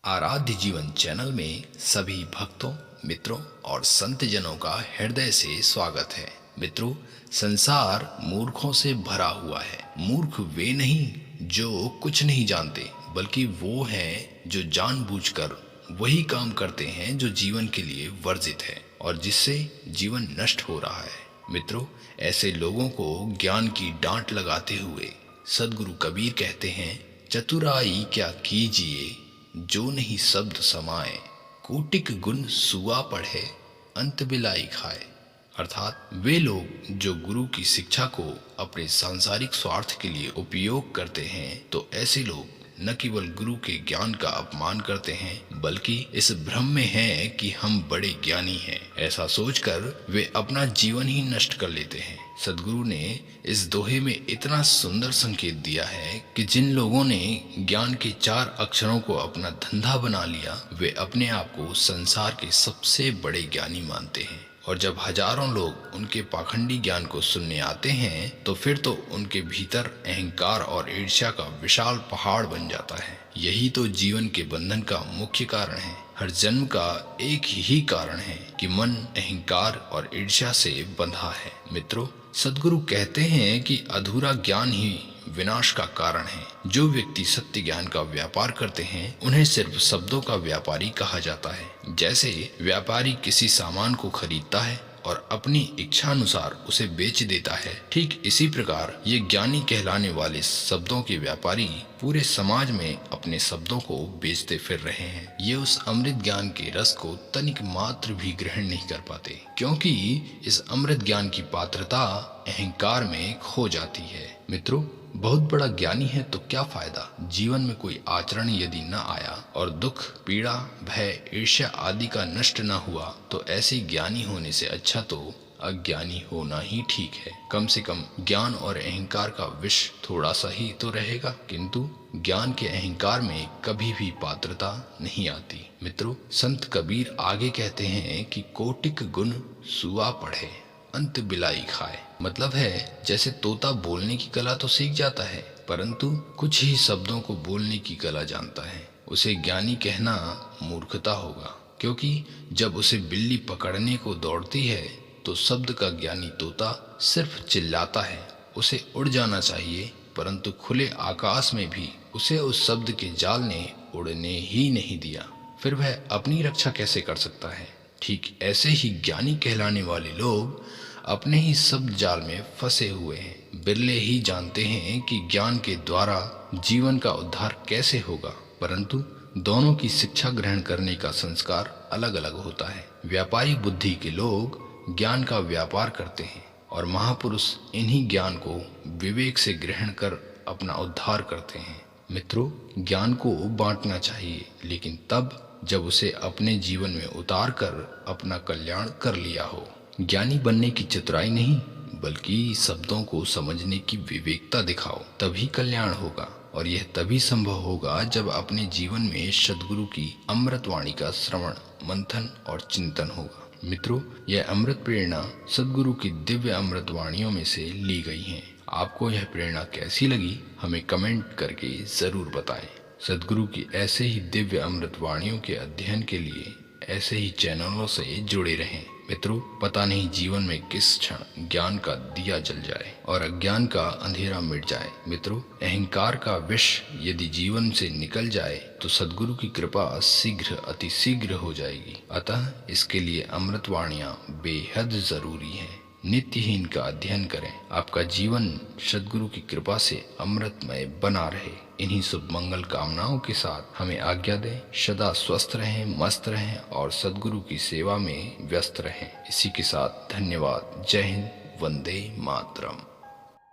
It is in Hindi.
आराध्य जीवन चैनल में सभी भक्तों, मित्रों और संतजनों का हृदय से स्वागत है। मित्रों, संसार मूर्खों से भरा हुआ है। मूर्ख वे नहीं जो कुछ नहीं जानते, बल्कि वो हैं जो जानबूझकर वही काम करते हैं जो जीवन के लिए वर्जित है और जिससे जीवन नष्ट हो रहा है। मित्रों, ऐसे लोगों को ज्ञान की डांट लगाते हुए सदगुरु कबीर कहते हैं, चतुराई क्या कीजिए जो नहीं शब्द समाए, कोटिक गुण सुआ पढ़े अंत बिलाई खाए। अर्थात वे लोग जो गुरु की शिक्षा को अपने सांसारिक स्वार्थ के लिए उपयोग करते हैं, तो ऐसे लोग न केवल गुरु के ज्ञान का अपमान करते हैं, बल्कि इस भ्रम में हैं कि हम बड़े ज्ञानी हैं। ऐसा सोचकर वे अपना जीवन ही नष्ट कर लेते हैं। सदगुरु ने इस दोहे में इतना सुंदर संकेत दिया है कि जिन लोगों ने ज्ञान के 4 अक्षरों को अपना धंधा बना लिया, वे अपने आप को संसार के सबसे बड़े ज्ञानी मानते हैं। और जब हजारों लोग उनके पाखंडी ज्ञान को सुनने आते हैं, तो फिर तो उनके भीतर अहंकार और ईर्ष्या का विशाल पहाड़ बन जाता है। यही तो जीवन के बंधन का मुख्य कारण है। हर जन्म का एक ही कारण है कि मन अहंकार और ईर्ष्या से बंधा है। मित्रों, सदगुरु कहते हैं कि अधूरा ज्ञान ही विनाश का कारण है। जो व्यक्ति सत्य ज्ञान का व्यापार करते हैं, उन्हें सिर्फ शब्दों का व्यापारी कहा जाता है। जैसे व्यापारी किसी सामान को खरीदता है और अपनी इच्छा अनुसार उसे बेच देता है, ठीक इसी प्रकार ये ज्ञानी कहलाने वाले शब्दों के व्यापारी पूरे समाज में अपने शब्दों को बेचते फिर रहे हैं। ये उस अमृत ज्ञान के रस को तनिक मात्र भी ग्रहण नहीं कर पाते, क्योंकि इस अमृत ज्ञान की पात्रता अहंकार में खो जाती है। मित्रों, बहुत बड़ा ज्ञानी है तो क्या फायदा, जीवन में कोई आचरण यदि न आया और दुख, पीड़ा, भय, ईर्ष्या आदि का नष्ट न हुआ, तो ऐसे ज्ञानी होने से अच्छा तो अज्ञानी होना ही ठीक है। कम से कम ज्ञान और अहंकार का विष थोड़ा सा ही तो रहेगा, किंतु ज्ञान के अहंकार में कभी भी पात्रता नहीं आती। मित्रों, संत कबीर आगे कहते हैं कि कोटिक गुण सुआ पढ़े अंत बिलाई खाए। मतलब है, जैसे तोता बोलने की कला तो सीख जाता है, परंतु कुछ ही शब्दों को बोलने की कला जानता है, उसे ज्ञानी कहना मूर्खता होगा। क्योंकि जब उसे बिल्ली पकड़ने को दौड़ती है, तो शब्द का ज्ञानी तोता सिर्फ चिल्लाता है। उसे उड़ जाना चाहिए, परंतु खुले आकाश में भी उसे उस शब्द के जाल ने उड़ने ही नहीं दिया। फिर वह अपनी रक्षा कैसे कर सकता है? ठीक ऐसे ही ज्ञानी कहलाने वाले लोग अपने ही शब्द जाल में फंसे हुए हैं। बिरले ही जानते हैं कि ज्ञान के द्वारा जीवन का उद्धार कैसे होगा, परंतु दोनों की शिक्षा ग्रहण करने का संस्कार अलग अलग होता है। व्यापारी बुद्धि के लोग ज्ञान का व्यापार करते हैं और महापुरुष इन्हीं ज्ञान को विवेक से ग्रहण कर अपना उद्धार करते हैं। मित्रों, ज्ञान को बांटना चाहिए, लेकिन तब जब उसे अपने जीवन में उतार कर अपना कल्याण कर लिया हो। ज्ञानी बनने की चतुराई नहीं, बल्कि शब्दों को समझने की विवेकता दिखाओ, तभी कल्याण होगा। और यह तभी संभव होगा जब अपने जीवन में सद्गुरु की अमृत वाणी का श्रवण, मंथन और चिंतन होगा। मित्रों, यह अमृत प्रेरणा सद्गुरु की दिव्य अमृत वाणियों में से ली गई है। आपको यह प्रेरणा कैसी लगी, हमें कमेंट करके जरूर बताएं। सद्गुरु की ऐसे ही दिव्य अमृत वाणियों के अध्ययन के लिए ऐसे ही चैनलों से जुड़े रहें। मित्रों, पता नहीं जीवन में किस क्षण ज्ञान का दिया जल जाए और अज्ञान का अंधेरा मिट जाए। मित्रों, अहंकार का विष यदि जीवन से निकल जाए, तो सद्गुरु की कृपा शीघ्र अति शीघ्र हो जाएगी। अतः इसके लिए अमृत वाणियां बेहद जरूरी हैं। नित्य ही इनका अध्ययन करें। आपका जीवन सद्गुरु की कृपा से अमृतमय बना रहे। इन्हीं शुभ मंगल कामनाओं के साथ हमें आज्ञा दें। सदा स्वस्थ रहें, मस्त रहें और सद्गुरु की सेवा में व्यस्त रहें। इसी के साथ धन्यवाद। जय हिंद, वंदे मातरम।